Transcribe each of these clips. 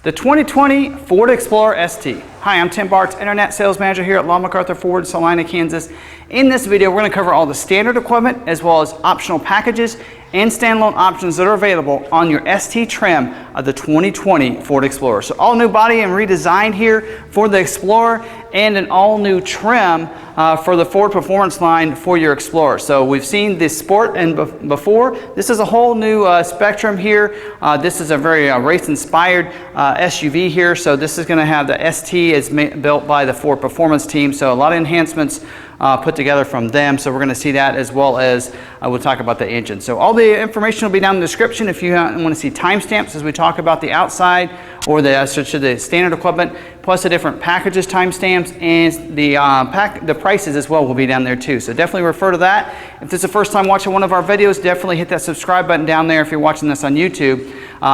The 2020 Ford Explorer ST. Hi, I'm Tim Bartz, Internet Sales Manager here at McArthur Ford, Salina, Kansas. In this video, we're going to cover all the standard equipment as well as optional packages and standalone options that are available on your ST trim of the 2020 Ford Explorer. So all new body and redesigned here for the Explorer and an all new trim for the Ford Performance line for your Explorer. So we've seen the Sport and before. This is a whole new spectrum here. This is a very race inspired SUV here. So this is going to have the ST is built by the Ford Performance team. So a lot of enhancements put together from them. So we're going to see that, as well as we'll talk about the engine. So all the information will be down in the description if you want to see timestamps as we talk about the outside or the standard equipment, plus the different packages timestamps, and the prices as well will be down there too. So definitely refer to that. If this is the first time watching one of our videos, definitely hit that subscribe button down there if you're watching this on YouTube,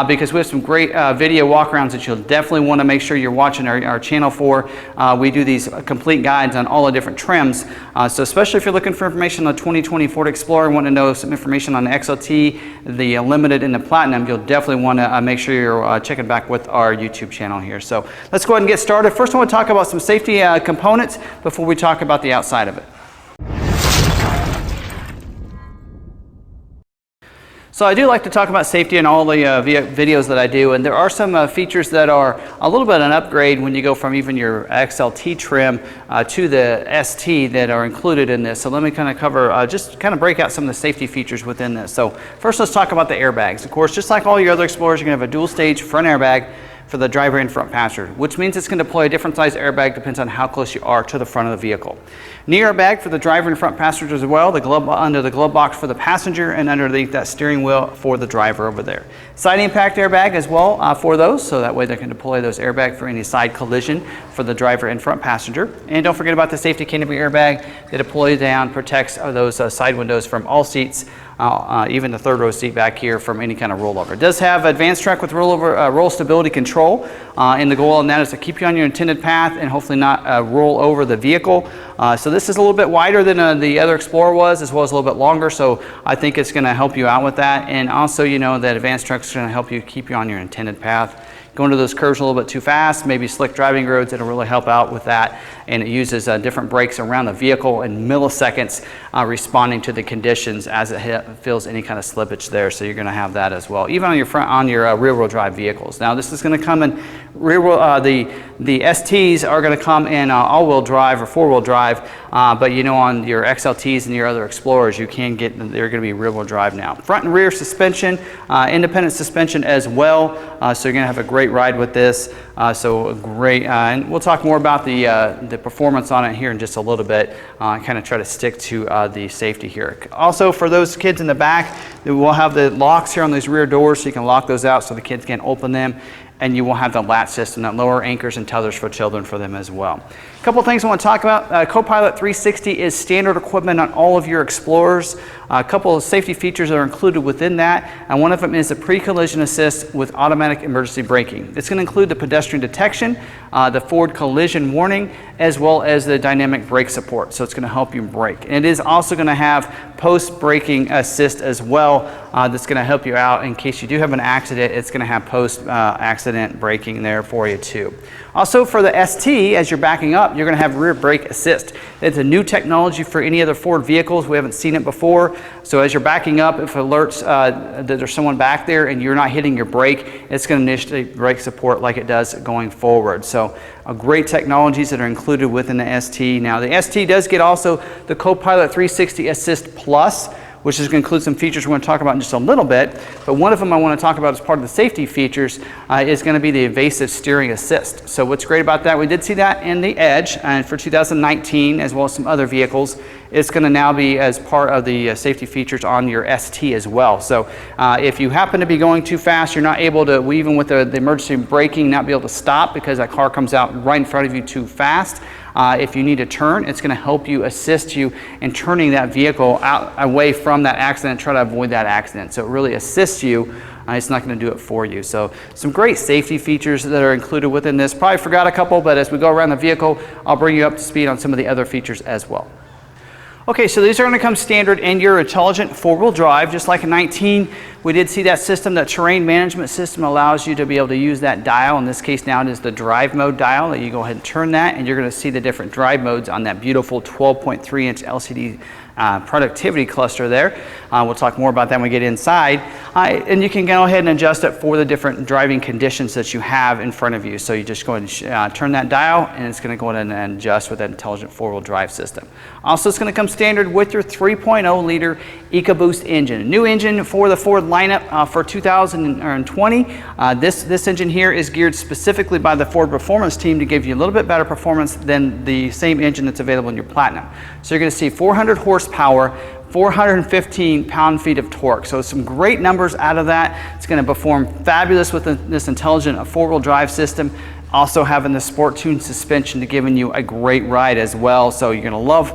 because we have some great video walkarounds that you'll definitely want to make sure you're watching our channel for. We do these complete guides on all the different trims. So especially if you're looking for information on the 2020 Ford Explorer and want to know some information on the XLT, the Limited, and the Platinum, you'll definitely want to make sure you're checking back with our YouTube channel here. So let's go ahead and get started. First, I want to talk about some safety components before we talk about the outside of it. So I do like to talk about safety in all the videos that I do, and there are some features that are a little bit an upgrade when you go from even your XLT trim to the ST that are included in this. So let me kind of cover, just kind of break out some of the safety features within this. So first, let's talk about the airbags. Of course, just like all your other Explorers, you're going to have a dual stage front airbag for the driver and front passenger, which means it's going to deploy a different size airbag, depends on how close you are to the front of the vehicle. Knee airbag for the driver and front passenger as well, under the glove box for the passenger, and underneath that steering wheel for the driver over there. Side impact airbag as well for those, so that way they can deploy those airbags for any side collision for the driver and front passenger. And don't forget about the safety canopy airbag that deploys down, protects those side windows from all seats, even the third row seat back here, from any kind of rollover. It does have advanced track with roll stability control, and the goal on that is to keep you on your intended path and hopefully not roll over the vehicle. So this is a little bit wider than the other Explorer was, as well as a little bit longer, so I think it's going to help you out with that. And also, you know, that advanced track is going to help you keep you on your intended path. Going to those curves a little bit too fast, maybe slick driving roads, it'll really help out with that. And it uses different brakes around the vehicle in milliseconds, responding to the conditions as it feels any kind of slippage there. So you're going to have that as well, even on your rear-wheel drive vehicles. Now this is going to come in rear-wheel. The STs are going to come in all-wheel drive or four-wheel drive, but you know, on your XLTs and your other Explorers, you can get, they're going to be rear-wheel drive now. Front and rear suspension, independent suspension as well. So you're going to have a great ride with this. So great, and we'll talk more about the performance on it here in just a little bit. Kind of try to stick to the safety here. Also, for those kids in the back, we'll have the locks here on these rear doors, so you can lock those out so the kids can't open them. And you will have the latch system that lower anchors and tethers for children for them as well. A couple things I want to talk about. Copilot 360 is standard equipment on all of your Explorers. A couple of safety features are included within that, and one of them is the pre-collision assist with automatic emergency braking. It's going to include the pedestrian detection, the forward collision warning, as well as the dynamic brake support. So it's going to help you brake. And it is also going to have post-braking assist as well. That's going to help you out in case you do have an accident. It's going to have post-accident braking there for you too. Also, for the ST, as you're backing up, you're going to have rear brake assist. It's a new technology for any other Ford vehicles. We haven't seen it before. So as you're backing up, if it alerts that there's someone back there and you're not hitting your brake, it's going to initiate brake support like it does going forward. So great technologies that are included within the ST. Now the ST does get also the Copilot 360 Assist Plus, which is going to include some features we're going to talk about in just a little bit. But one of them I want to talk about as part of the safety features is going to be the evasive steering assist. So what's great about that, we did see that in the Edge, and for 2019, as well as some other vehicles, it's going to now be as part of the safety features on your ST as well. So if you happen to be going too fast, you're not able to, even with the emergency braking, not be able to stop because that car comes out right in front of you too fast. If you need to turn, it's going to help you, assist you in turning that vehicle out away from that accident, try to avoid that accident. So it really assists you. It's not going to do it for you. So some great safety features that are included within this. Probably forgot a couple, but as we go around the vehicle, I'll bring you up to speed on some of the other features as well. Okay, so these are going to come standard in your intelligent four-wheel drive, just like in 19. We did see that system, that terrain management system allows you to be able to use that dial. In this case now it is the drive mode dial that you go ahead and turn that, and you're going to see the different drive modes on that beautiful 12.3-inch LCD productivity cluster there. We'll talk more about that when we get inside. And you can go ahead and adjust it for the different driving conditions that you have in front of you. So you just go ahead and turn that dial, and it's going to go ahead and adjust with that intelligent four-wheel drive system. Also, it's going to come standard with your 3.0-liter EcoBoost engine. A new engine for the Ford lineup for 2020. This engine here is geared specifically by the Ford Performance team to give you a little bit better performance than the same engine that's available in your Platinum. So you're going to see 400 horsepower, 415 pound-feet of torque. So some great numbers out of that. It's going to perform fabulous with this intelligent four-wheel drive system. Also having the sport tuned suspension to giving you a great ride as well. So you're going to love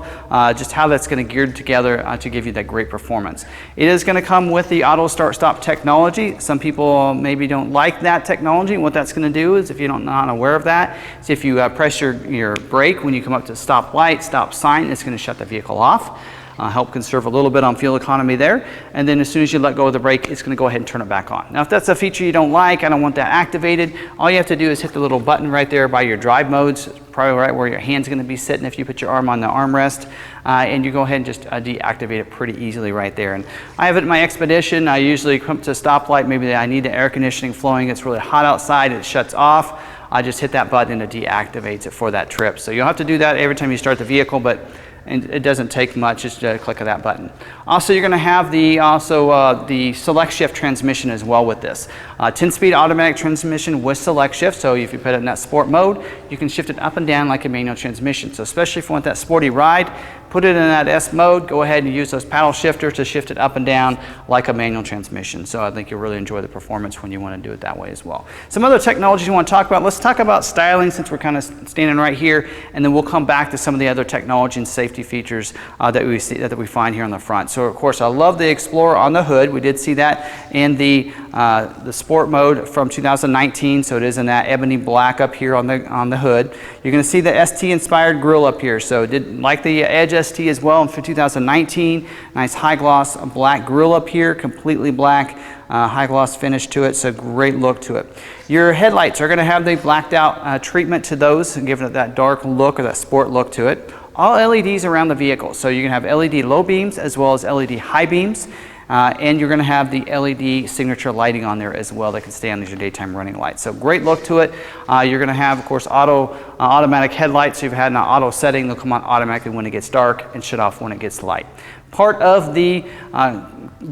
just how that's going to geared together to give you that great performance. It is going to come with the auto start stop technology. Some people maybe don't like that technology. What that's going to do is, if you're not aware of that, is if you press your brake when you come up to stop light, stop sign, it's going to shut the vehicle off. Help conserve a little bit on fuel economy there. And then as soon as you let go of the brake, it's going to go ahead and turn it back on. Now, if that's a feature you don't like, I don't want that activated, all you have to do is hit the little button right there by your drive modes, probably right where your hand's going to be sitting if you put your arm on the armrest, and you go ahead and just deactivate it pretty easily right there. And I have it in my Expedition. I usually come to a stoplight, maybe I need the air conditioning flowing, it's really hot outside, it shuts off. I just hit that button and it deactivates it for that trip. So you'll have to do that every time you start the vehicle, but and it doesn't take much, just a click of that button. Also, you're going to have the select shift transmission as well with this. 10-speed automatic transmission with select shift, so if you put it in that sport mode, you can shift it up and down like a manual transmission. So especially if you want that sporty ride, put it in that S mode, go ahead and use those paddle shifters to shift it up and down like a manual transmission. So I think you'll really enjoy the performance when you want to do it that way as well. Some other technologies you want to talk about. Let's talk about styling, since we're kind of standing right here, and then we'll come back to some of the other technology and safety features that we find here on the front. So of course, I love the Explorer on the hood. We did see that in the sport mode from 2019. So it is in that ebony black up here on the hood. You're going to see the ST inspired grille up here. So did like the Edge ST as well for 2019. Nice high gloss black grille up here, completely black, high gloss finish to it. So great look to it. Your headlights are going to have the blacked out treatment to those, and giving it that dark look or that sport look to it. All LEDs around the vehicle. So you can have LED low beams as well as LED high beams. And you're going to have the LED signature lighting on there as well that can stay on as your daytime running lights. So great look to it. You're going to have, of course, automatic headlights. So you've had an auto setting, they'll come on automatically when it gets dark and shut off when it gets light. Part of the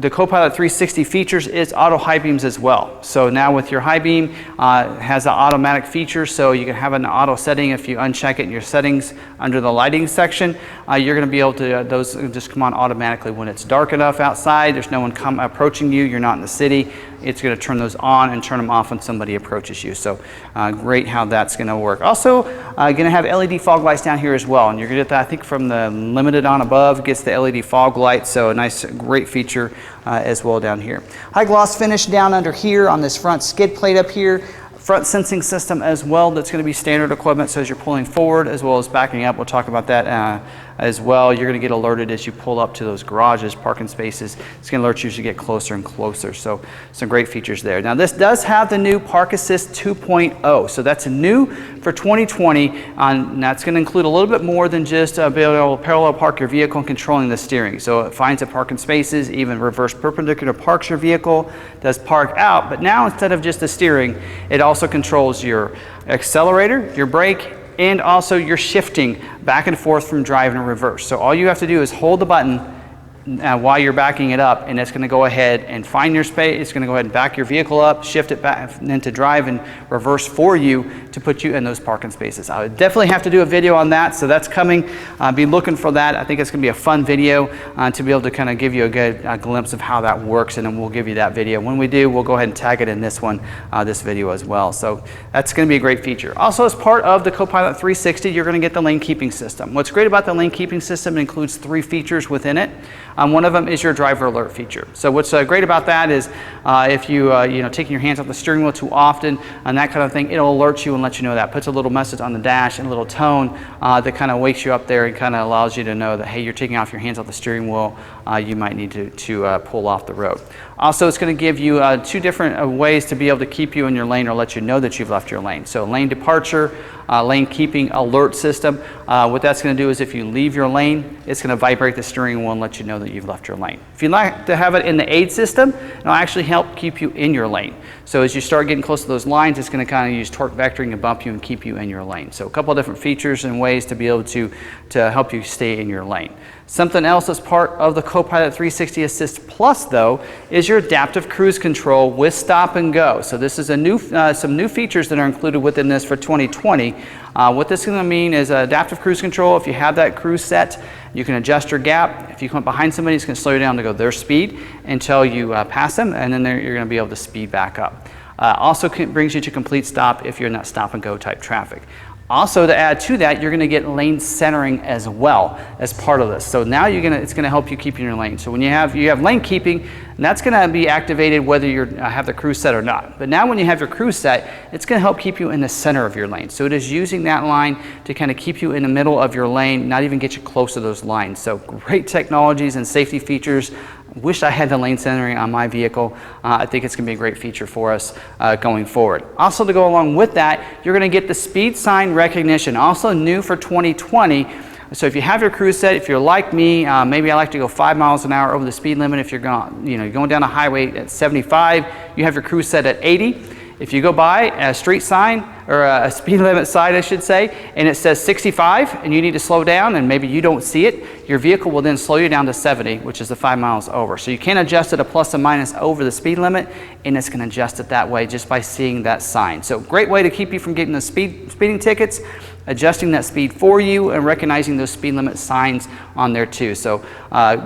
Copilot 360 features is auto high beams as well. So now with your high beam, has an automatic feature, so you can have an auto setting. If you uncheck it in your settings under the lighting section, you're going to be able to, those just come on automatically when it's dark enough outside, there's no one approaching you, you're not in the city, it's going to turn those on and turn them off when somebody approaches you. So great how that's going to work. Also going to have LED fog lights down here as well, and you're going to get that, I think, from the Limited on above, gets the LED fog light, so a nice great feature as well down here. High gloss finish down under here on this front skid plate up here. Front sensing system as well, that's going to be standard equipment, so as you're pulling forward as well as backing up, we'll talk about that as well. You're going to get alerted as you pull up to those garages, parking spaces. It's going to alert you as you get closer and closer, so some great features there. Now this does have the new Park Assist 2.0, so that's new for 2020, and that's going to include a little bit more than just being able to parallel park your vehicle and controlling the steering. So it finds the parking spaces, even reverse perpendicular parks your vehicle, does park out, but now instead of just the steering, it also controls your accelerator, your brake, and also your shifting back and forth from drive and reverse. So all you have to do is hold the button while you're backing it up, and it's going to go ahead and find your space. It's going to go ahead and back your vehicle up, shift it back, and then to drive and reverse for you to put you in those parking spaces. I would definitely have to do a video on that, so that's coming. Be looking for that. I think it's going to be a fun video to be able to kind of give you a good glimpse of how that works, and then we'll give you that video. When we do, we'll go ahead and tag it in this one, this video as well. So that's going to be a great feature. Also, as part of the Copilot 360, you're going to get the lane keeping system. What's great about the lane keeping system, it includes 3 features within it. One of them is your driver alert feature. So what's great about that is if you taking your hands off the steering wheel too often and that kind of thing, it'll alert you and let you know that. Puts a little message on the dash and a little tone that kind of wakes you up there and kind of allows you to know that, hey, you're taking off your hands off the steering wheel. You might need to pull off the road. Also, it's going to give you two different ways to be able to keep you in your lane or let you know that you've left your lane. So lane departure, lane keeping alert system. What that's going to do is if you leave your lane, it's going to vibrate the steering wheel and let you know that you've left your lane. If you'd like to have it in the aid system, it'll actually help keep you in your lane. So as you start getting close to those lines, it's going to kind of use torque vectoring and bump you and keep you in your lane. So a couple of different features and ways to be able to help you stay in your lane. Something else as part of the Copilot 360 Assist Plus, though, is your adaptive cruise control with stop and go. So this is some new features that are included within this for 2020. What this is going to mean is adaptive cruise control. If you have that cruise set, you can adjust your gap. If you come up behind somebody, it's going to slow you down to go their speed until you pass them, and then you're going to be able to speed back up. Also brings you to complete stop if you're in that stop and go type traffic. Also, to add to that, you're going to get lane centering as well as part of this. So now it's going to help you keep in your lane. So when you have lane keeping, and that's going to be activated whether you have the cruise set or not. But now when you have your cruise set, it's going to help keep you in the center of your lane. So it is using that line to kind of keep you in the middle of your lane, not even get you close to those lines. So great technologies and safety features. Wish I had the lane centering on my vehicle. I think it's going to be a great feature for us going forward. Also, to go along with that, you're going to get the speed sign recognition, also new for 2020. So if you have your cruise set, if you're like me, maybe I like to go 5 miles an hour over the speed limit. If you're going down a highway at 75, you have your cruise set at 80. If you go by a street sign, or a speed limit sign, I should say, and it says 65 and you need to slow down and maybe you don't see it, your vehicle will then slow you down to 70, which is the 5 miles over. So you can adjust it a plus and minus over the speed limit, and it's going to adjust it that way just by seeing that sign. So great way to keep you from getting the speeding tickets, adjusting that speed for you and recognizing those speed limit signs on there too. So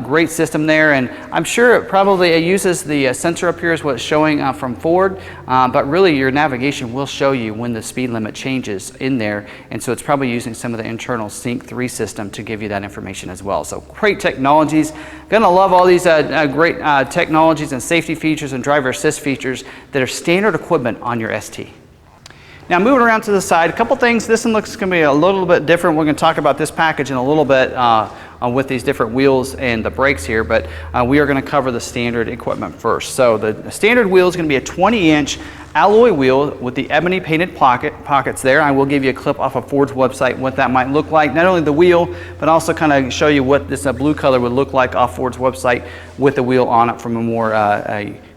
great system there, and I'm sure it uses the sensor up here is what's showing from Ford, but really your navigation will show you when the speed limit changes in there, and so it's probably using some of the internal Sync 3 system to give you that information as well. So great technologies. Gonna love all these great technologies and safety features and driver assist features that are standard equipment on your ST. Now moving around to the side, a couple things. This one looks going to be a little bit different. We're going to talk about this package in a little bit with these different wheels and the brakes here, but we are going to cover the standard equipment first. So the standard wheel is going to be a 20-inch alloy wheel with the ebony painted pockets there. I will give you a clip off of Ford's website what that might look like. Not only the wheel, but also kind of show you what this blue color would look like off Ford's website with the wheel on it from a more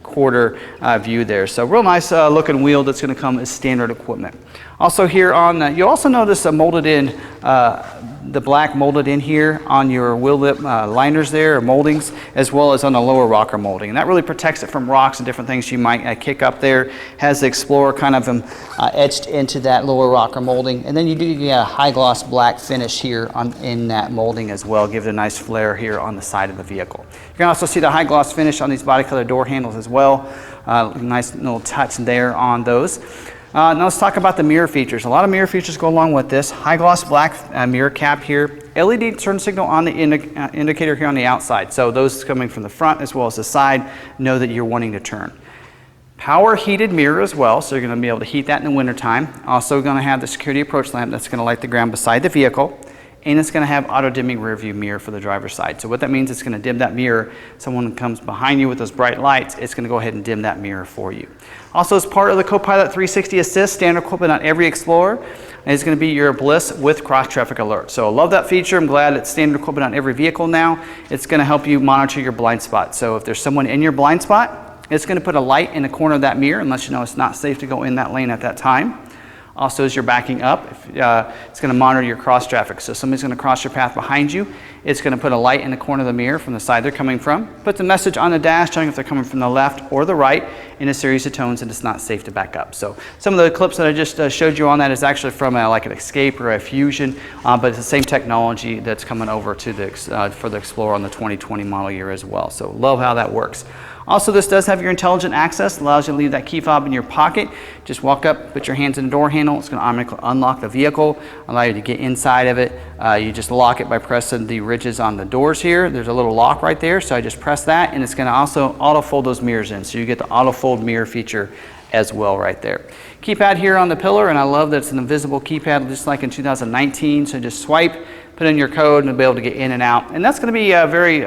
quarter view there. So real nice looking wheel that's going to come as standard equipment. Also here on, you also notice molded in, the black molded in here on your wheel lip liners there, or moldings, as well as on the lower rocker molding. And that really protects it from rocks and different things you might kick up there. Has the Explorer kind of etched into that lower rocker molding. And then you do get a high gloss black finish here in that molding as well. Give it a nice flare here on the side of the vehicle. You can also see the high gloss finish on these body color door handles as well. Nice little touch there on those. Now let's talk about the mirror features. A lot of mirror features go along with this. High gloss black mirror cap here. LED turn signal on the indicator here on the outside. So those coming from the front as well as the side know that you're wanting to turn. Power heated mirror as well, so you're going to be able to heat that in the wintertime. Also going to have the security approach lamp that's going to light the ground beside the vehicle. And it's going to have auto dimming rear view mirror for the driver's side. So what that means, it's going to dim that mirror. Someone comes behind you with those bright lights, it's going to go ahead and dim that mirror for you. Also, as part of the Copilot 360 Assist, standard equipment on every Explorer is going to be your Bliss with cross traffic alert. So I love that feature. I'm glad it's standard equipment on every vehicle now. It's going to help you monitor your blind spot. So if there's someone in your blind spot, it's going to put a light in the corner of that mirror and let you know it's not safe to go in that lane at that time. Also, as you're backing up, it's going to monitor your cross traffic. So if somebody's going to cross your path behind you, it's going to put a light in the corner of the mirror from the side they're coming from. Puts a message on the dash telling if they're coming from the left or the right in a series of tones, and it's not safe to back up. So some of the clips that I just showed you on that is actually from like an Escape or a Fusion, but it's the same technology that's coming over to for the Explorer on the 2020 model year as well. So love how that works. Also, this does have your intelligent access, allows you to leave that key fob in your pocket. Just walk up, put your hands in the door handle. It's going to automatically unlock the vehicle, allow you to get inside of it. You just lock it by pressing the ridges on the doors here. There's a little lock right there, so I just press that, and it's going to also auto fold those mirrors in. So you get the auto fold mirror feature as well right there. Keypad here on the pillar, and I love that it's an invisible keypad just like in 2019. So just swipe, put in your code, and be able to get in and out. And that's going to be very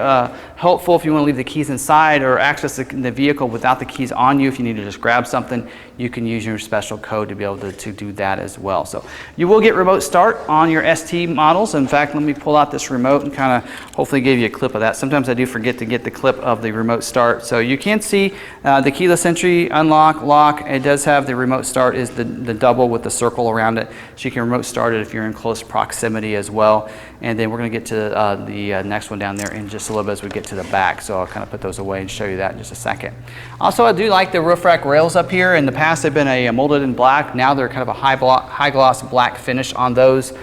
helpful if you want to leave the keys inside or access the vehicle without the keys on you. If you need to just grab something, you can use your special code to be able to do that as well. So you will get remote start on your ST models. In fact, let me pull out this remote and kind of hopefully give you a clip of that. Sometimes I do forget to get the clip of the remote start. So you can see the keyless entry, unlock, lock. It does have the remote start is the double with the circle around it. So you can remote start it if you're in close proximity as well. And then we're going to get to the next one down there in just a little bit as we get to the back. So I'll kind of put those away and show you that in just a second. Also, I do like the roof rack rails up here. In the past, they've been a molded in black. Now they're kind of a high gloss black finish on those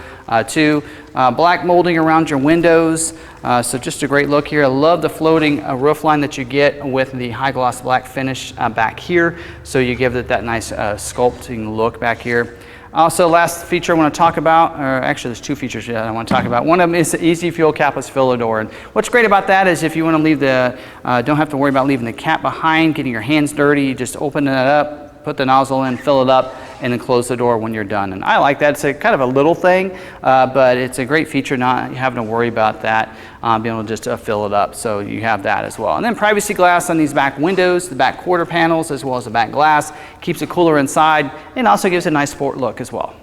too. Black molding around your windows. So just a great look here. I love the floating roof line that you get with the high gloss black finish back here. So you give it that nice sculpting look back here. Also, last feature I want to talk about, or actually there's two features I want to talk about. One of them is the easy fuel capless filler door. And what's great about that is if you want to leave the, don't have to worry about leaving the cap behind, getting your hands dirty, you just open it up, put the nozzle in, fill it up, and then close the door when you're done. And I like that. It's a kind of a little thing, but it's a great feature not having to worry about that, being able to just fill it up. So you have that as well. And then privacy glass on these back windows, the back quarter panels, as well as the back glass. Keeps it cooler inside and also gives a nice sport look as well.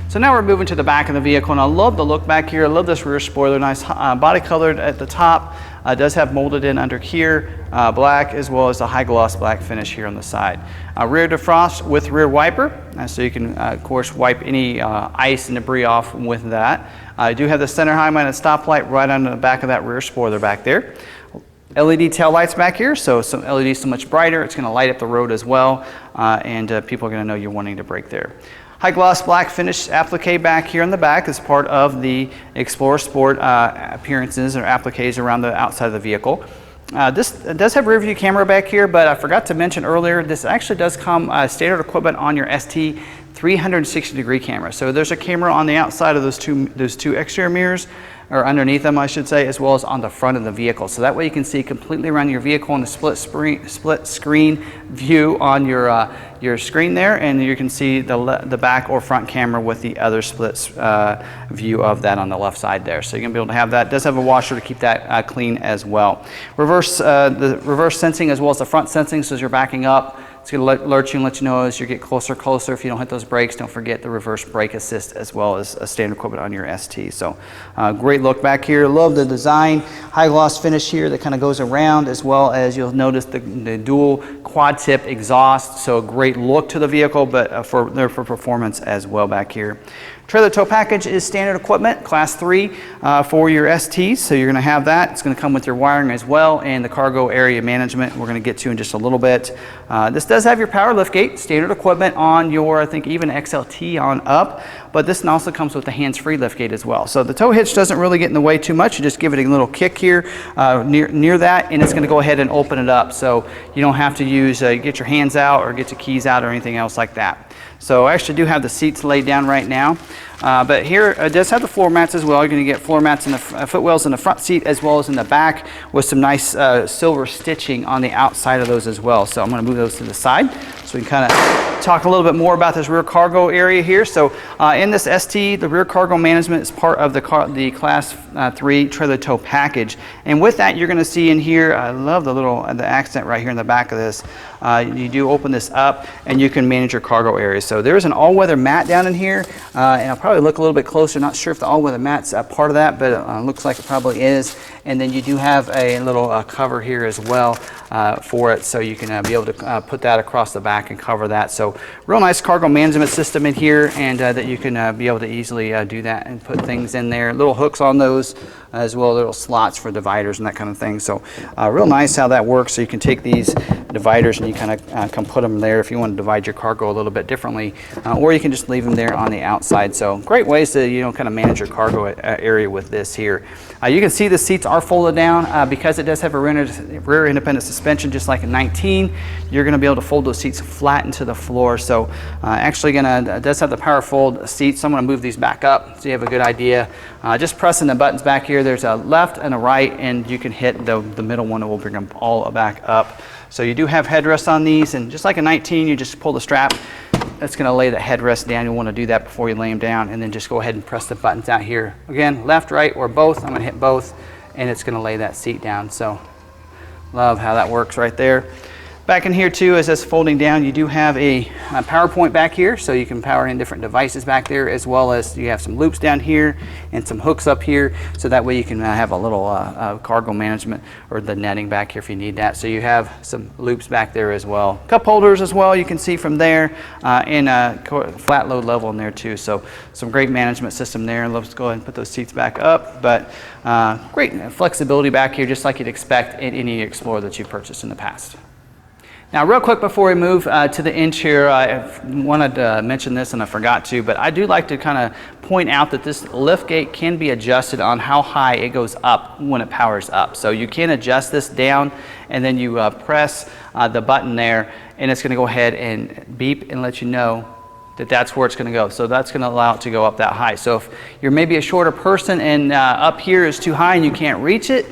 So now we're moving to the back of the vehicle, and I love the look back here. I love this rear spoiler, nice body colored at the top. It does have molded in under here, black, as well as a high gloss black finish here on the side. Rear defrost with rear wiper, so you can of course wipe any ice and debris off with that. I do have the center high mounted stoplight right on the back of that rear spoiler back there. LED tail lights back here, so some LEDs so much brighter, it's going to light up the road as well, and people are going to know you're wanting to brake there. High gloss black finish applique back here on the back is part of the Explorer Sport appearances or appliques around the outside of the vehicle. This does have rear view camera back here, but I forgot to mention earlier, this actually does come standard equipment on your ST 360-degree camera. So there's a camera on the outside of those two exterior mirrors, or underneath them I should say, as well as on the front of the vehicle. So that way you can see completely around your vehicle in a split screen view on your screen there, and you can see the back or front camera with the other split view of that on the left side there. So you're going to be able to have that. It does have a washer to keep that clean as well. The reverse sensing as well as the front sensing, so as you're backing up, it's going to alert you and let you know as you get closer. If you don't hit those brakes, don't forget the reverse brake assist as well as a standard equipment on your ST. So great look back here. Love the design. High gloss finish here that kind of goes around, as well as you'll notice the dual quad tip exhaust. So great look to the vehicle, but for performance as well back here. Trailer tow package is standard equipment, class 3 for your STs, so you're going to have that. It's going to come with your wiring as well, and the cargo area management we're going to get to in just a little bit. This does have your power liftgate, standard equipment on your, I think even XLT on up, but this also comes with the hands-free liftgate as well. So the tow hitch doesn't really get in the way too much. You just give it a little kick here near that, and it's going to go ahead and open it up. So you don't have to use get your hands out or get your keys out or anything else like that. So I actually do have the seats laid down right now. But here it does have the floor mats as well. You're going to get floor mats in the footwells in the front seat as well as in the back, with some nice silver stitching on the outside of those as well. So I'm going to move those to the side so we can kind of talk a little bit more about this rear cargo area here. So in this ST, the rear cargo management is part of the class 3 trailer tow package. And with that, you're going to see in here, I love the accent right here in the back of this. You do open this up and you can manage your cargo area. So there's an all-weather mat down in here, and I'll probably look a little bit closer. Not sure if the all-weather mat's a part of that, but it looks like it probably is. And then you do have a little cover here as well for it, so you can be able to put that across the back and cover that. So real nice cargo management system in here, and that you can be able to easily do that and put things in there. Little hooks on those as well as little slots for dividers and that kind of thing. So real nice how that works. So you can take these dividers and you kind of can put them there if you want to divide your cargo a little bit differently, or you can just leave them there on the outside. So great ways to, you know, kind of manage your cargo area with this here. You can see the seats are folded down because it does have a rear independent suspension, just like a 19. You're going to be able to fold those seats flat into the floor. So actually does have the power fold seats. So I'm going to move these back up so you have a good idea. Just pressing the buttons back here, there's a left and a right, and you can hit the middle one, and we'll bring them all back up. So you do have headrests on these, and just like a 19, you just pull the strap. That's going to lay the headrest down. You'll want to do that before you lay them down, and then just go ahead and press the buttons out here. Again, left, right, or both. I'm going to hit both, and it's going to lay that seat down. So love how that works right there. Back in here too, as that's folding down, you do have a power point back here, so you can power in different devices back there, as well as you have some loops down here and some hooks up here, so that way you can have a little cargo management or the netting back here if you need that. So you have some loops back there as well. Cup holders as well, you can see from there, and flat load level in there too. So some great management system there. Let's go ahead and put those seats back up, but great flexibility back here, just like you'd expect in any Explorer that you've purchased in the past. Now, real quick before we move to the interior, I wanted to mention this and I forgot to, but I do like to kind of point out that this lift gate can be adjusted on how high it goes up when it powers up. So you can adjust this down, and then you press the button there, and it's going to go ahead and beep and let you know that that's where it's going to go. So that's going to allow it to go up that high. So if you're maybe a shorter person and up here is too high and you can't reach it,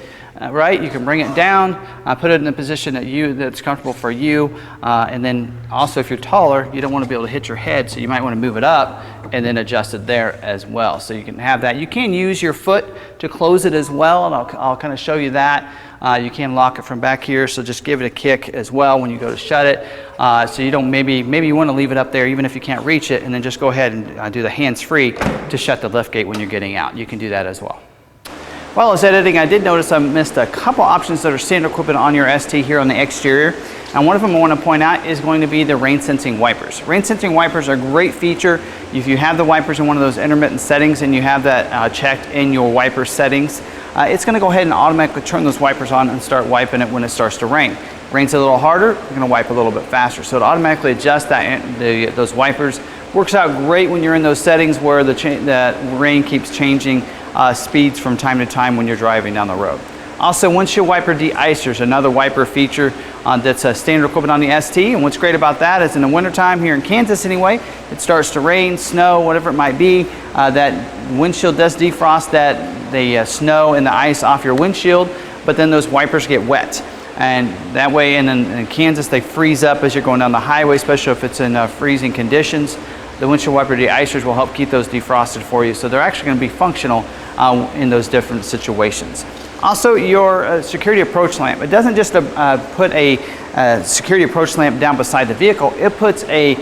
right, you can bring it down, put it in a position that's comfortable for you, and then also if you're taller, you don't want to be able to hit your head, so you might want to move it up and then adjust it there as well. So you can have that. You can use your foot to close it as well, and I'll kind of show you that. You can lock it from back here, so just give it a kick as well when you go to shut it. So you don't, maybe you want to leave it up there even if you can't reach it, and then just go ahead and do the hands-free to shut the lift gate when you're getting out. You can do that as well. While I was editing, I did notice I missed a couple options that are standard equipment on your ST here on the exterior. And one of them I want to point out is going to be the rain sensing wipers. Rain sensing wipers are a great feature. If you have the wipers in one of those intermittent settings and you have that checked in your wiper settings, it's going to go ahead and automatically turn those wipers on and start wiping it when it starts to rain. Rains a little harder, you're going to wipe a little bit faster. So it automatically adjusts those wipers. Works out great when you're in those settings where the rain keeps changing speeds from time to time when you're driving down the road. Also, windshield wiper de-icers, another wiper feature that's a standard equipment on the ST. And what's great about that is in the wintertime here in Kansas anyway, it starts to rain, snow, whatever it might be, that windshield does defrost the snow and the ice off your windshield, but then those wipers get wet. And that way in Kansas, they freeze up as you're going down the highway, especially if it's in freezing conditions. The windshield wiper de-icers will help keep those defrosted for you. So they're actually going to be functional in those different situations. Also, your security approach lamp. It doesn't just put a security approach lamp down beside the vehicle. It puts a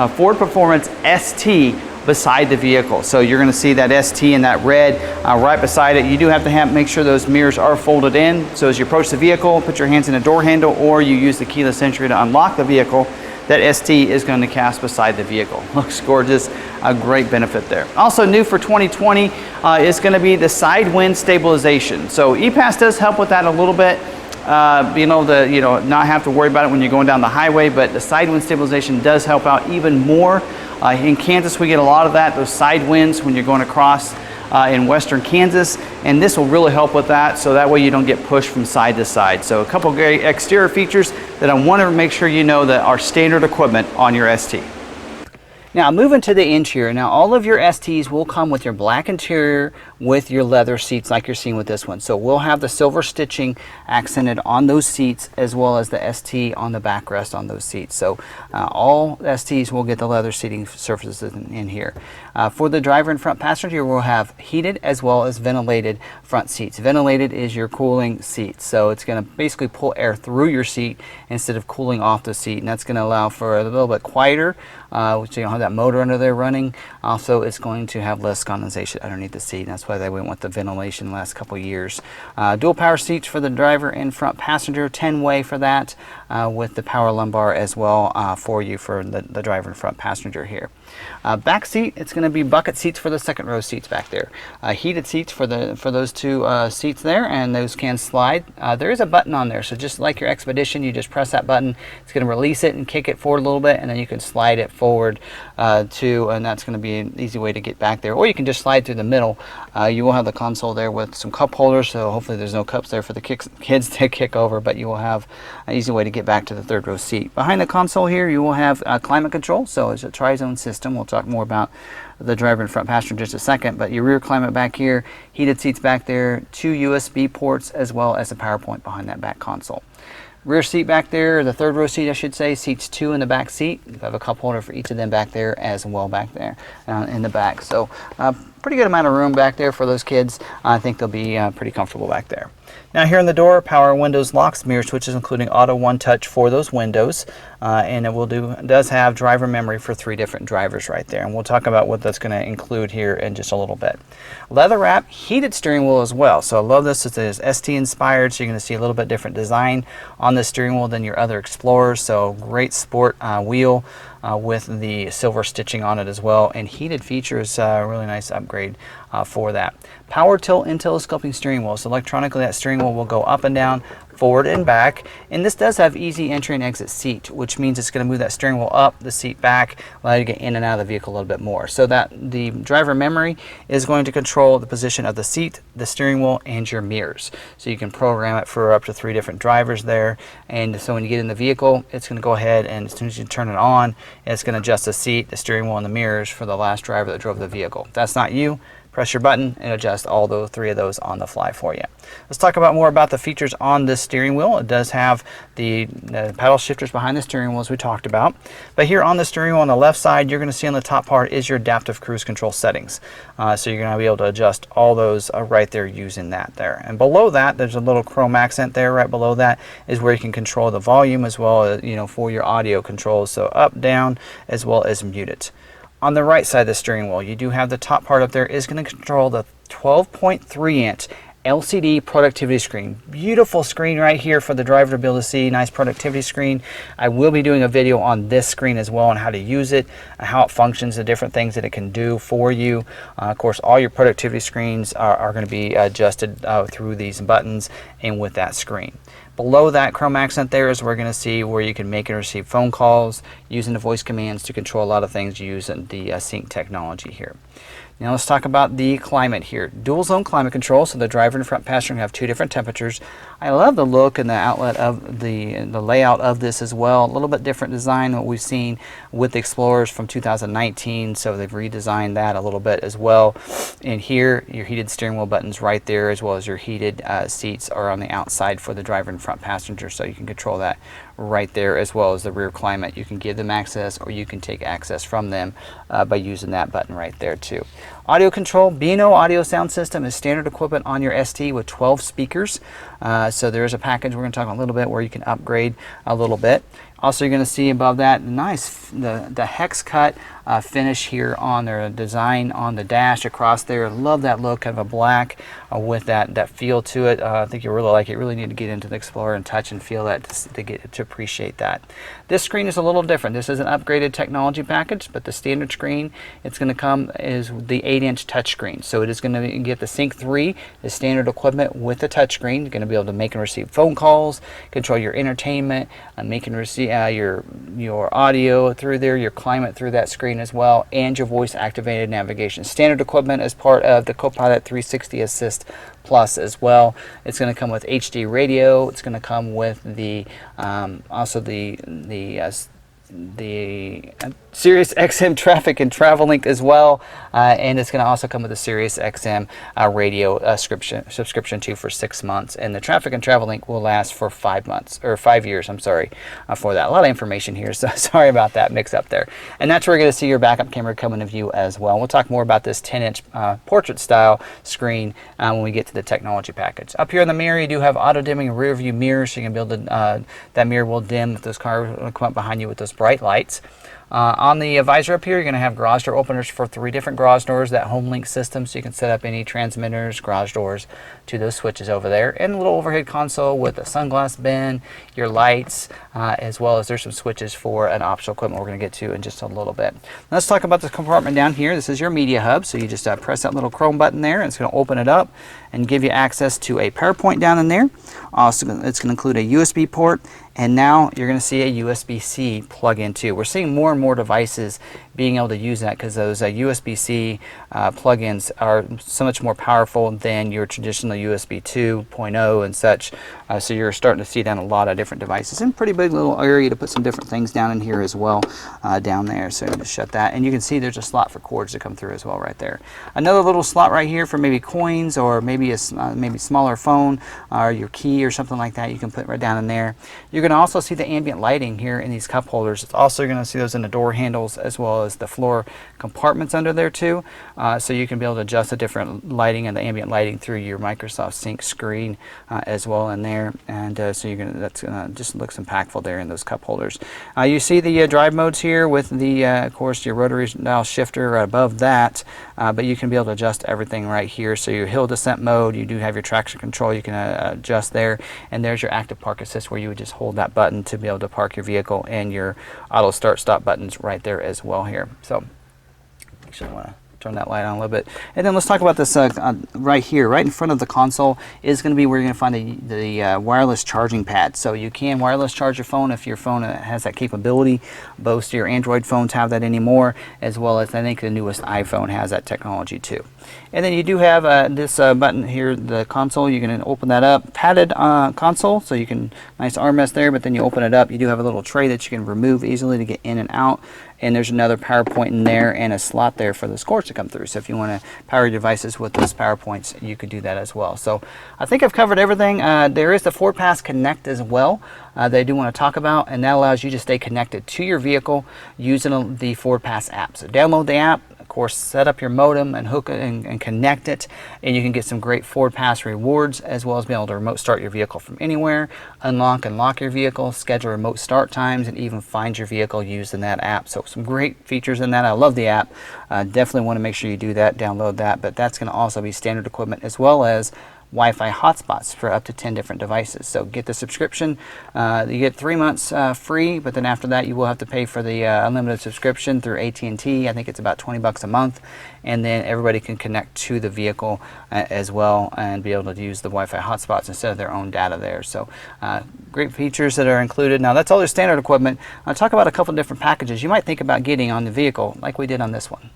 Ford Performance ST beside the vehicle. So you're going to see that ST in that red right beside it. You do have to make sure those mirrors are folded in. So as you approach the vehicle, put your hands in the door handle, or you use the keyless entry to unlock the vehicle. That ST is going to cast beside the vehicle. Looks gorgeous, a great benefit there. Also new for 2020 is going to be the side wind stabilization. So ePass does help with that a little bit, being able to not have to worry about it when you're going down the highway, but the side wind stabilization does help out even more. In Kansas we get a lot of that, those side winds when you're going across in western Kansas, and this will really help with that, so that way you don't get pushed from side to side. So a couple great exterior features that I want to make sure you know that are standard equipment on your ST. Now moving to the interior, now all of your STs will come with your black interior with your leather seats like you're seeing with this one. So we'll have the silver stitching accented on those seats, as well as the ST on the backrest on those seats. So all STs will get the leather seating surfaces in here. For the driver and front passenger, we'll have heated as well as ventilated front seats. Ventilated is your cooling seat, so it's going to basically pull air through your seat instead of cooling off the seat, and that's going to allow for a little bit quieter, which you don't have that motor under there running. Also, it's going to have less condensation underneath the seat, and that's why they went with the ventilation the last couple years. Dual power seats for the driver and front passenger, 10-way for that, with the power lumbar as well for you for the driver and front passenger here. Back seat, it's going to be bucket seats for the second row seats back there. Heated seats for those two seats there, and those can slide. There is a button on there, so just like your Expedition, you just press that button. It's going to release it and kick it forward a little bit, and then you can slide it forward too, and that's going to be an easy way to get back there. Or you can just slide through the middle. You will have the console there with some cup holders, so hopefully there's no cups there for the kids to kick over, but you will have an easy way to get back to the third row seat. Behind the console here, you will have climate control, so it's a tri-zone system. We'll talk more about the driver and front passenger in just a second, but your rear climate back here, heated seats back there, 2 USB ports, as well as a power point behind that back console. Rear seat back there, the third row seat I should say, seats 2 in the back seat. You have a cup holder for each of them back there as well back there in the back. So pretty good amount of room back there for those kids. I think they'll be pretty comfortable back there. Now here in the door, power windows, locks, mirror switches, including auto one touch for those windows, and it does have driver memory for 3 different drivers right there, and we'll talk about what that's going to include here in just a little bit. Leather wrap, heated steering wheel as well. So I love this. It is ST inspired, so you're going to see a little bit different design on the steering wheel than your other Explorers. So great sport wheel with the silver stitching on it as well, and heated features, really nice upgrade for that. Power tilt and telescoping steering wheel. So electronically that steering wheel will go up and down, forward and back, and this does have easy entry and exit seat, which means it's going to move that steering wheel up, the seat back, allow you to get in and out of the vehicle a little bit more. So that the driver memory is going to control the position of the seat, the steering wheel, and your mirrors. So you can program it for up to 3 different drivers there, and so when you get in the vehicle, it's going to go ahead and as soon as you turn it on, it's going to adjust the seat, the steering wheel, and the mirrors for the last driver that drove the vehicle. If that's not you, press your button and adjust all those 3 of those on the fly for you. Let's talk about more about the features on this steering wheel. It does have the paddle shifters behind the steering wheel as we talked about. But here on the steering wheel on the left side, you're going to see on the top part is your adaptive cruise control settings. So you're going to be able to adjust all those right there using that there. And below that, there's a little chrome accent there. Right below that is where you can control the volume as well as, for your audio controls. So up, down, as well as mute it. On the right side of the steering wheel, you do have the top part up there is going to control the 12.3-inch LCD productivity screen. Beautiful screen right here for the driver to be able to see. Nice productivity screen. I will be doing a video on this screen as well on how to use it, how it functions, the different things that it can do for you. Of course, all your productivity screens are going to be adjusted through these buttons and with that screen. Below that chrome accent there is where we're going to see where you can make and receive phone calls using the voice commands to control a lot of things using the sync technology here. Now let's talk about the climate here. Dual zone climate control, so the driver and front passenger have 2 different temperatures. I love the look and the outlet of the layout of this as well. A little bit different design than what we've seen with the Explorers from 2019, so they've redesigned that a little bit as well. And here, your heated steering wheel buttons right there, as well as your heated seats are on the outside for the driver and front passenger, so you can control that right there, as well as the rear climate. You can give them access or you can take access from them by using that button right there too. Audio control, B&O audio sound system is standard equipment on your ST with 12 speakers. So there is a package we're going to talk about a little bit where you can upgrade a little bit. Also, you're going to see above that the hex cut finish here on their design on the dash across there. Love that look, kind of a black with that feel to it. I think you really like it. You really need to get into the Explorer and touch and feel that to appreciate that. This screen is a little different. This is an upgraded technology package, but the standard screen it's going to come is the 8-inch touchscreen. So it is going to get the Sync 3, the standard equipment with the touchscreen. You're going to be able to make and receive phone calls, control your entertainment, make and receive your audio through there, your climate through that screen as well, and your voice activated navigation. Standard equipment as part of the Copilot 360 Assist Plus as well. It's going to come with HD radio. It's going to come with the also the Sirius XM traffic and travel link as well, and it's going to also come with a Sirius XM radio subscription too for 6 months, and the traffic and travel link will last for 5 months or 5 years. I'm sorry for that. A lot of information here, so sorry about that mix up there. And that's where you're going to see your backup camera come into view as well. We'll talk more about this 10-inch portrait style screen when we get to the technology package. Up here in the mirror, you do have auto dimming rear view mirrors, so you can be able to that mirror will dim if those cars come up behind you with those bright lights. On the visor up here, you're going to have garage door openers for 3 different garage doors, that home link system, so you can set up any transmitters, garage doors to those switches over there. And a little overhead console with a sunglass bin, your lights, as well as there's some switches for an optional equipment we're going to get to in just a little bit. Let's talk about the compartment down here. This is your media hub, so you just press that little chrome button there, and it's going to open it up and give you access to a power point down in there. Also, it's going to include a USB port, and now you're going to see a USB-C plug-in too. We're seeing more and more devices being able to use that because those USB-C plug-ins are so much more powerful than your traditional USB 2.0 and such. So you're starting to see that in a lot of different devices. And pretty big little area to put some different things down in here as well down there. So just shut that. And you can see there's a slot for cords to come through as well right there. Another little slot right here for maybe coins or maybe a maybe smaller phone or your key or something like that. You can put right down in there. You're going to also see the ambient lighting here in these cup holders. It's also going to see those in the door handles as well as the floor compartments under there too. So you can be able to adjust the different lighting and the ambient lighting through your Microsoft Sync screen as well in there. And so you're gonna, that's gonna just looks impactful there in those cup holders. You see the drive modes here with the of course your rotary dial shifter right above that, but you can be able to adjust everything right here. So your hill descent mode, you do have your traction control, you can adjust there, and there's your active park assist where you would just hold that button to be able to park your vehicle, and your auto start stop buttons right there as well here. So actually I want to turn that light on a little bit. And then let's talk about this right here, right in front of the console is going to be where you're going to find the wireless charging pad. So you can wireless charge your phone if your phone has that capability. Most of your Android phones have that anymore, as well as I think the newest iPhone has that technology too. And then you do have this button here, the console. You can open that up, padded console, so you can, nice armrest there, but then you open it up, you do have a little tray that you can remove easily to get in and out. And there's another power point in there and a slot there for those cords to come through. So if you want to power your devices with those power points, you could do that as well. So I think I've covered everything. There is the FordPass Connect as well that I do want to talk about, and that allows you to stay connected to your vehicle using the FordPass app. So download the app, of course, set up your modem and hook it and connect it, and you can get some great FordPass rewards, as well as be able to remote start your vehicle from anywhere, unlock and lock your vehicle, schedule remote start times, and even find your vehicle using that app. So some great features in that. I love the app. Definitely want to make sure you do that, download that, but that's going to also be standard equipment as well as Wi-Fi hotspots for up to 10 different devices. So get the subscription. You get 3 months free, but then after that you will have to pay for the unlimited subscription through AT&T. I think it's about 20 bucks a month, and then everybody can connect to the vehicle as well and be able to use the Wi-Fi hotspots instead of their own data there. So great features that are included. Now that's all their standard equipment. I'll talk about a couple of different packages you might think about getting on the vehicle like we did on this one.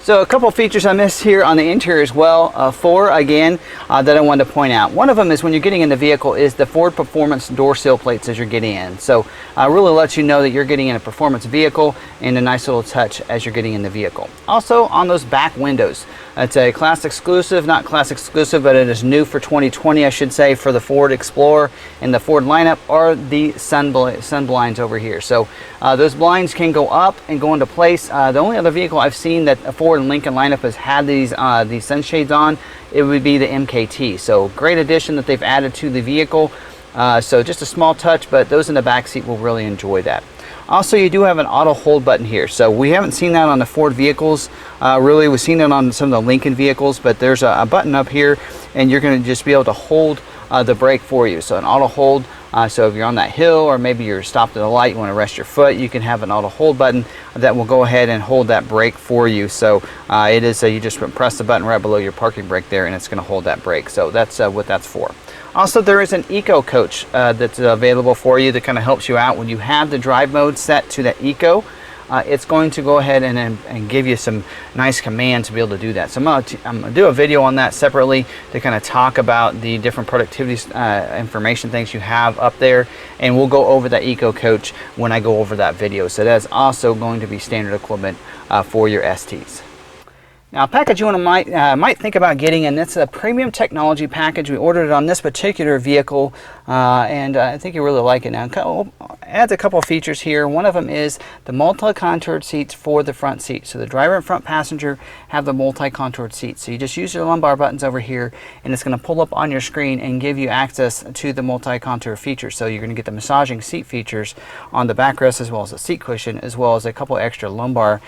So a couple of features I missed here on the interior as well, four again, that I wanted to point out. One of them is when you're getting in the vehicle is the Ford Performance door sill plates as you're getting in. So really lets you know that you're getting in a performance vehicle, and a nice little touch as you're getting in the vehicle. Also on those back windows, it's a class exclusive, not class exclusive, but it is new for 2020, I should say, for the Ford Explorer and the Ford lineup are the sun blinds over here. So those blinds can go up and go into place. The only other vehicle I've seen that a Ford and Lincoln lineup has had these sunshades on, it would be the MKT. So great addition that they've added to the vehicle. So just a small touch, but those in the back seat will really enjoy that. Also, you do have an auto hold button here. So we haven't seen that on the Ford vehicles. Really, we've seen it on some of the Lincoln vehicles, but there's a button up here, and you're going to just be able to hold the brake for you. So an auto hold. So if you're on that hill, or maybe you're stopped at a light, you want to rest your foot, you can have an auto hold button that will go ahead and hold that brake for you. So it is you just press the button right below your parking brake there, and it's going to hold that brake. So that's what that's for. Also, there is an Eco Coach that's available for you that kind of helps you out when you have the drive mode set to that Eco. It's going to go ahead and give you some nice commands to be able to do that. So I'm going to do a video on that separately to kind of talk about the different productivity information things you have up there, and we'll go over that Eco Coach when I go over that video. So that's also going to be standard equipment for your STs. Now, a package you might think about getting, and it's a premium technology package. We ordered it on this particular vehicle, and I think you really like it. Now, it adds a couple of features here. One of them is the multi-contoured seats for the front seat. So the driver and front passenger have the multi-contoured seats. So you just use your lumbar buttons over here, and it's going to pull up on your screen and give you access to the multi-contour features. So you're going to get the massaging seat features on the backrest, as well as the seat cushion, as well as a couple extra lumbar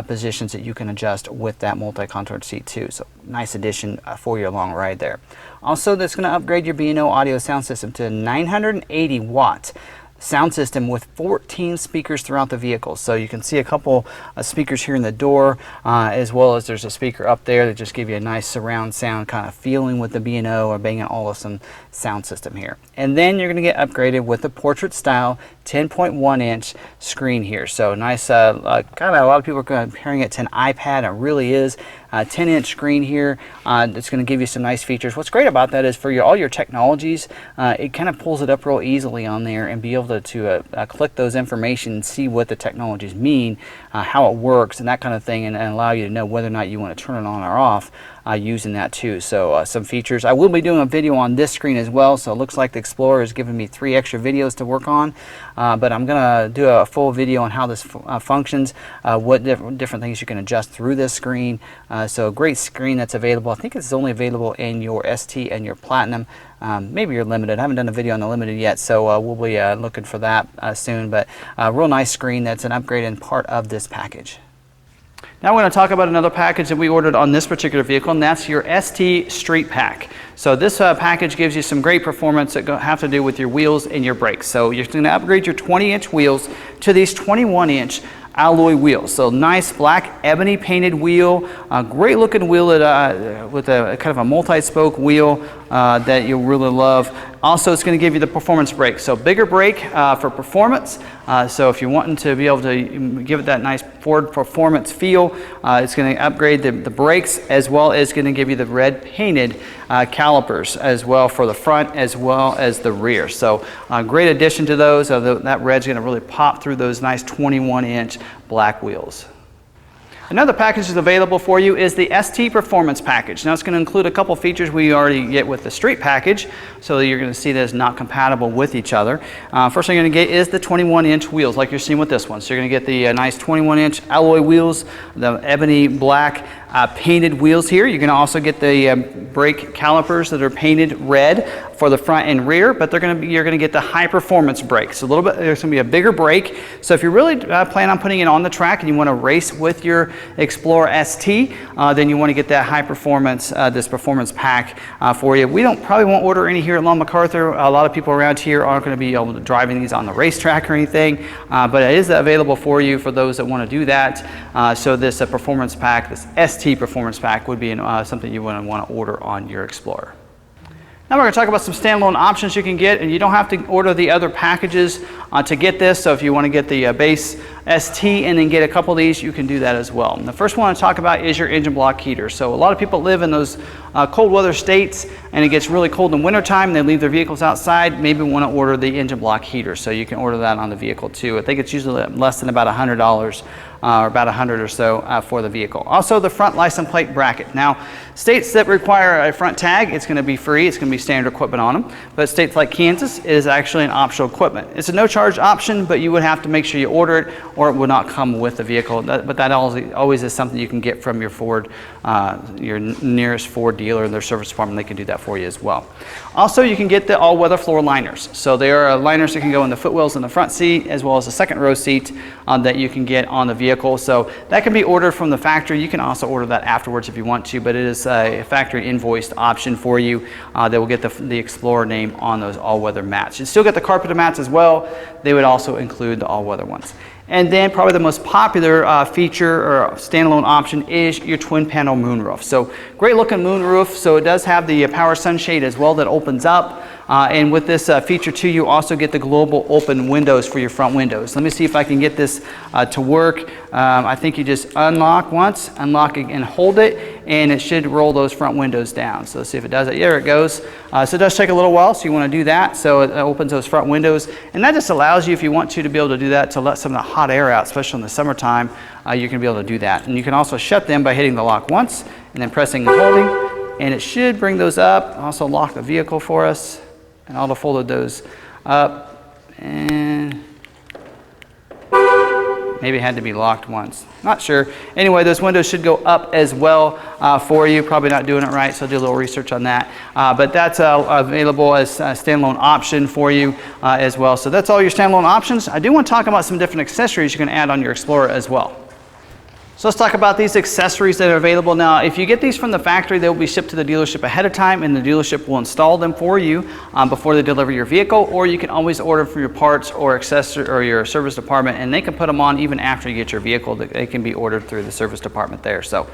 positions that you can adjust with that multi-contoured seat too. So nice addition for your long ride there. Also, that's going to upgrade your B&O audio sound system to 980 watt sound system with 14 speakers throughout the vehicle. So you can see a couple of speakers here in the door, as well as there's a speaker up there that just give you a nice surround sound kind of feeling with the B&O or Bang & Olufsen sound system here. And then you're going to get upgraded with the portrait style 10.1 inch screen here. So nice, kind of a lot of people are comparing it to an iPad. It really is a 10-inch screen here. It's going to give you some nice features. What's great about that is for all your technologies, it kind of pulls it up real easily on there and be able to click those information and see what the technologies mean, how it works, and that kind of thing, and allow you to know whether or not you want to turn it on or off using that too. So some features. I will be doing a video on this screen as well, so it looks like the Explorer is giving me 3 extra videos to work on, but I'm going to do a full video on how this functions, what different things you can adjust through this screen. So a great screen that's available. I think it's only available in your ST and your Platinum. Maybe you're limited. I haven't done a video on the limited yet, so we'll be looking for that soon. But a real nice screen that's an upgrade and part of this package. Now we're going to talk about another package that we ordered on this particular vehicle, and that's your ST Street Pack. So this package gives you some great performance that have to do with your wheels and your brakes. So you're going to upgrade your 20-inch wheels to these 21-inch alloy wheels. So nice black ebony painted wheel, great looking wheel that, with a kind of a multi-spoke wheel that you'll really love. Also, it's going to give you the performance brake. So bigger brake for performance. So if you're wanting to be able to give it that nice Ford performance feel, it's going to upgrade the brakes, as well as going to give you the red painted calipers as well for the front as well as the rear. So great addition to those. That red's going to really pop through those nice 21-inch black wheels. Another package that's available for you is the ST Performance Package. Now it's going to include a couple features we already get with the Street Package, so you're going to see that it's not compatible with each other. First thing you're going to get is the 21-inch wheels, like you're seeing with this one. So you're going to get the nice 21-inch alloy wheels, the ebony black painted wheels here. You're going to also get the brake calipers that are painted red for the front and rear, but you're going to get the high performance brakes. A little bit, there's going to be a bigger brake. So if you really plan on putting it on the track and you want to race with your Explorer ST, then you want to get that high performance, this performance pack for you. We probably won't order any here at McArthur. A lot of people around here aren't going to be able to driving these on the racetrack or anything, but it is available for you for those that want to do that. So this performance pack, this ST Performance Pack, would be something you want to order on your Explorer. Now we're going to talk about some standalone options you can get, and you don't have to order the other packages to get this. So if you want to get the base ST and then get a couple of these, you can do that as well. And the first one I want to talk about is your engine block heater. So a lot of people live in those cold weather states, and it gets really cold in wintertime. They leave their vehicles outside, maybe want to order the engine block heater. So you can order that on the vehicle too. I think it's usually less than about $100. Or about 100 or so for the vehicle. Also, the front license plate bracket. Now, states that require a front tag, it's going to be free. It's going to be standard equipment on them. But states like Kansas, it is actually an optional equipment. It's a no-charge option, but you would have to make sure you order it, or it would not come with the vehicle. But that always is something you can get from your Ford, your nearest Ford dealer, their service department. They can do that for you as well. Also, you can get the all-weather floor liners. So they are liners that can go in the footwells in the front seat, as well as the second row seat that you can get on the vehicle. So that can be ordered from the factory. You can also order that afterwards if you want to, but it is a factory invoiced option for you that will get the Explorer name on those all-weather mats. You still get the carpeted mats as well. They would also include the all-weather ones. And then probably the most popular feature or standalone option is your twin panel moonroof. So great looking moonroof. So it does have the power sunshade as well that opens up. And with this feature too, you also get the global open windows for your front windows. Let me see if I can get this to work. I think you just unlock once, unlock and hold it, and it should roll those front windows down. So let's see if it does it. There it goes. So it does take a little while, so you want to do that. So it opens those front windows, and that just allows you, if you want to be able to do that, to let some of the hot air out, especially in the summertime. You can be able to do that. And you can also shut them by hitting the lock once and then pressing and holding, and it should bring those up. Also lock the vehicle for us, and auto folded those up, and maybe it had to be locked once. Not sure. Anyway, those windows should go up as well for you. Probably not doing it right, so do a little research on that. But that's available as a standalone option for you as well. So that's all your standalone options. I do want to talk about some different accessories you can add on your Explorer as well. So let's talk about these accessories that are available now. If you get these from the factory, they'll be shipped to the dealership ahead of time, and the dealership will install them for you before they deliver your vehicle, or you can always order from your parts or accessory or your service department, and they can put them on even after you get your vehicle. They can be ordered through the service department there. So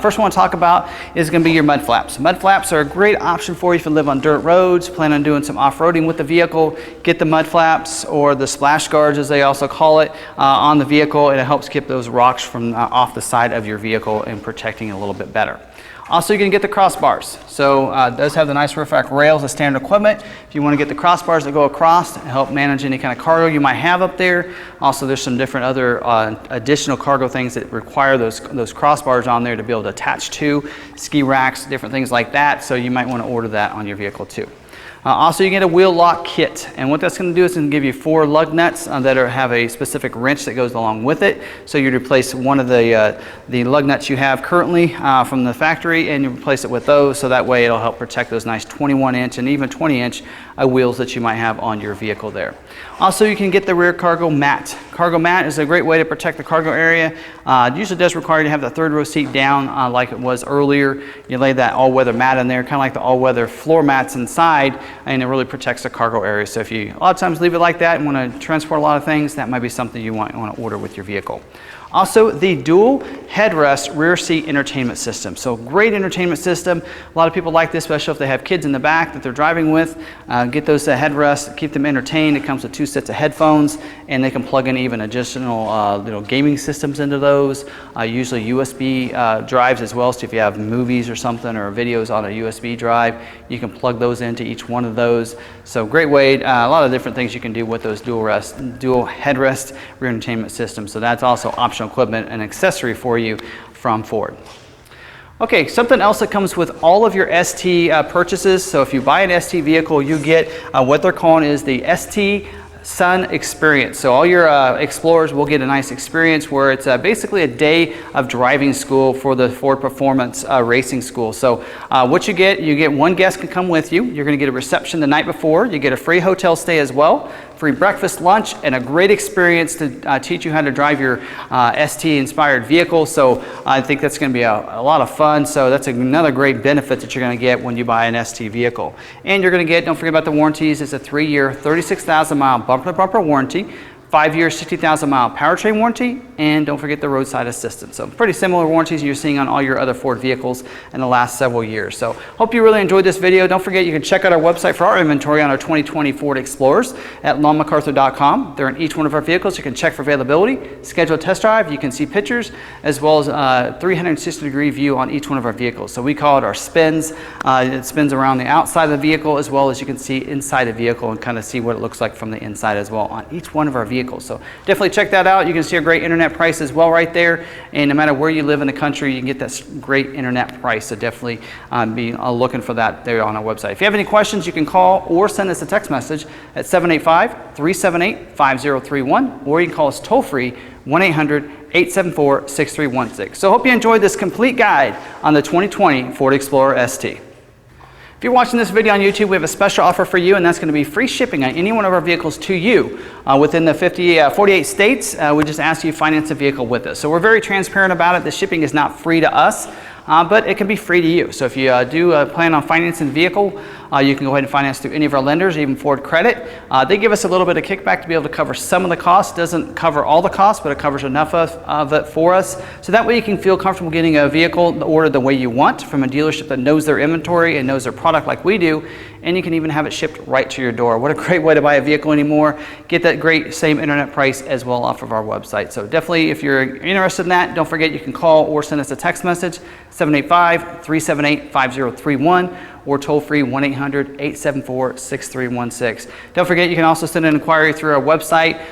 first one I want to talk about is going to be your mud flaps. Mud flaps are a great option for you if you live on dirt roads, plan on doing some off-roading with the vehicle. Get the mud flaps, or the splash guards as they also call it, on the vehicle, and it helps keep those rocks from off the side of your vehicle and protecting it a little bit better. Also, you can get the crossbars. So it does have the nice roof rack rails as standard equipment. If you want to get the crossbars that go across to help manage any kind of cargo you might have up there. Also, there's some different other additional cargo things that require those crossbars on there to be able to attach to ski racks, different things like that. So you might want to order that on your vehicle too. Also, you get a wheel lock kit, and what that's going to do is it's going to give you 4 lug nuts that have a specific wrench that goes along with it. So you replace one of the lug nuts you have currently from the factory, and you replace it with those, so that way it'll help protect those nice 21-inch and even 20-inch wheels that you might have on your vehicle there. Also, you can get the rear cargo mat. Cargo mat is a great way to protect the cargo area. It usually does require you to have the third row seat down like it was earlier. You lay that all-weather mat in there, kind of like the all-weather floor mats inside, and it really protects the cargo area. So if you a lot of times leave it like that and want to transport a lot of things, that might be something you want to order with your vehicle. Also, the Dual-Headrest rear seat entertainment system. So great entertainment system. A lot of people like this, especially if they have kids in the back that they're driving with. Get those headrests, keep them entertained. It comes with 2 sets of headphones, and they can plug in even additional little gaming systems into those. Usually USB drives as well. So if you have movies or something or videos on a USB drive, you can plug those into each one of those. So great way, a lot of different things you can do with those Dual-Headrest rear entertainment systems. So that's also optional equipment and accessory for you from Ford. Okay, something else that comes with all of your ST purchases. So if you buy an ST vehicle, you get what they're calling is the ST Sun Experience. So all your Explorers will get a nice experience where it's basically a day of driving school for the Ford Performance Racing School. So what you get 1 guest can come with you. You're going to get a reception the night before. You get a free hotel stay as well, free breakfast, lunch, and a great experience to teach you how to drive your ST-inspired vehicle. So I think that's going to be a lot of fun. So that's another great benefit that you're going to get when you buy an ST vehicle. And you're going to get, don't forget about the warranties. It's a 3-year, 36,000-mile bumper-to-bumper warranty, 5-year, 60,000-mile powertrain warranty, and don't forget the roadside assistance. So pretty similar warranties you're seeing on all your other Ford vehicles in the last several years. So hope you really enjoyed this video. Don't forget you can check out our website for our inventory on our 2020 Ford Explorers at longmcarthur.com. They're in each one of our vehicles. You can check for availability, schedule a test drive. You can see pictures as well as a 360-degree view on each one of our vehicles. So we call it our spins. It spins around the outside of the vehicle as well as you can see inside the vehicle and kind of see what it looks like from the inside as well on each one of our vehicles. So definitely check that out. You can see a great internet price as well right there. And no matter where you live in the country, you can get that great internet price. So definitely be looking for that there on our website. If you have any questions, you can call or send us a text message at 785-378-5031, or you can call us toll free 1-800-874-6316. So hope you enjoyed this complete guide on the 2020 Ford Explorer ST. If you're watching this video on YouTube, we have a special offer for you, and that's going to be free shipping on any one of our vehicles to you within the 48 states. We just ask you to finance a vehicle with us. So we're very transparent about it. The shipping is not free to us, but it can be free to you. So if you do plan on financing the vehicle You can go ahead and finance through any of our lenders, even Ford Credit. They give us a little bit of kickback to be able to cover some of the costs. Doesn't cover all the costs, but it covers enough of it for us. So that way you can feel comfortable getting a vehicle ordered the way you want from a dealership that knows their inventory and knows their product like we do. And you can even have it shipped right to your door. What a great way to buy a vehicle anymore. Get that great same internet price as well off of our website. So definitely, if you're interested in that, don't forget you can call or send us a text message, 785-378-5031, or toll free 1-800-874-6316. Don't forget you can also send an inquiry through our website,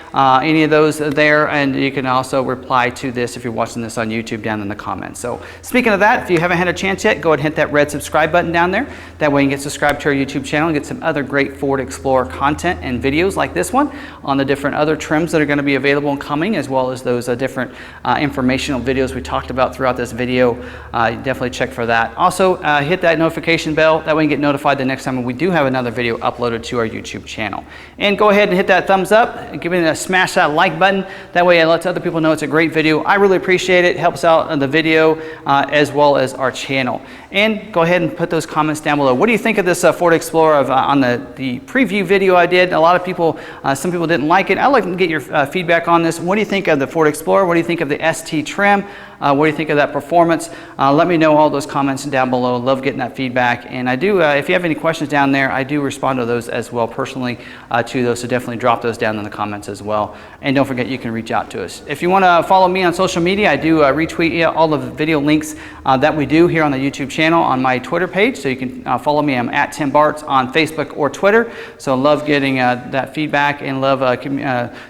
any of those are there, and you can also reply to this if you're watching this on YouTube down in the comments. So speaking of that, if you haven't had a chance yet, go ahead and hit that red subscribe button down there. That way you can get subscribed to our YouTube channel and get some other great Ford Explorer content and videos like this one on the different other trims that are going to be available and coming, as well as those different informational videos we talked about throughout this video. Definitely check for that. Also, hit that notification bell. That way you get notified the next time we do have another video uploaded to our YouTube channel. And go ahead and hit that thumbs up and give it a smash that like button. That way it lets other people know it's a great video. I really appreciate it. It helps out on the video as well as our channel. And go ahead and put those comments down below. What do you think of this Ford Explorer on the preview video I did? A lot of people, some people didn't like it. I'd like to get your feedback on this. What do you think of the Ford Explorer? What do you think of the ST trim? What do you think of that performance? Let me know all those comments down below. Love getting that feedback. And I do, if you have any questions down there, I do respond to those as well personally to those. So definitely drop those down in the comments as well. And don't forget you can reach out to us. If you want to follow me on social media, I do retweet all of the video links that we do here on the YouTube channel on my Twitter page. So you can follow me. I'm at Tim Bartz on Facebook or Twitter. So love getting that feedback and love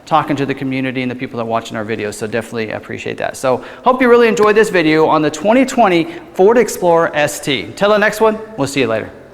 talking to the community and the people that are watching our videos. So definitely appreciate that. So hope you really enjoyed this video on the 2020 Ford Explorer ST. Till the next one, we'll see you later.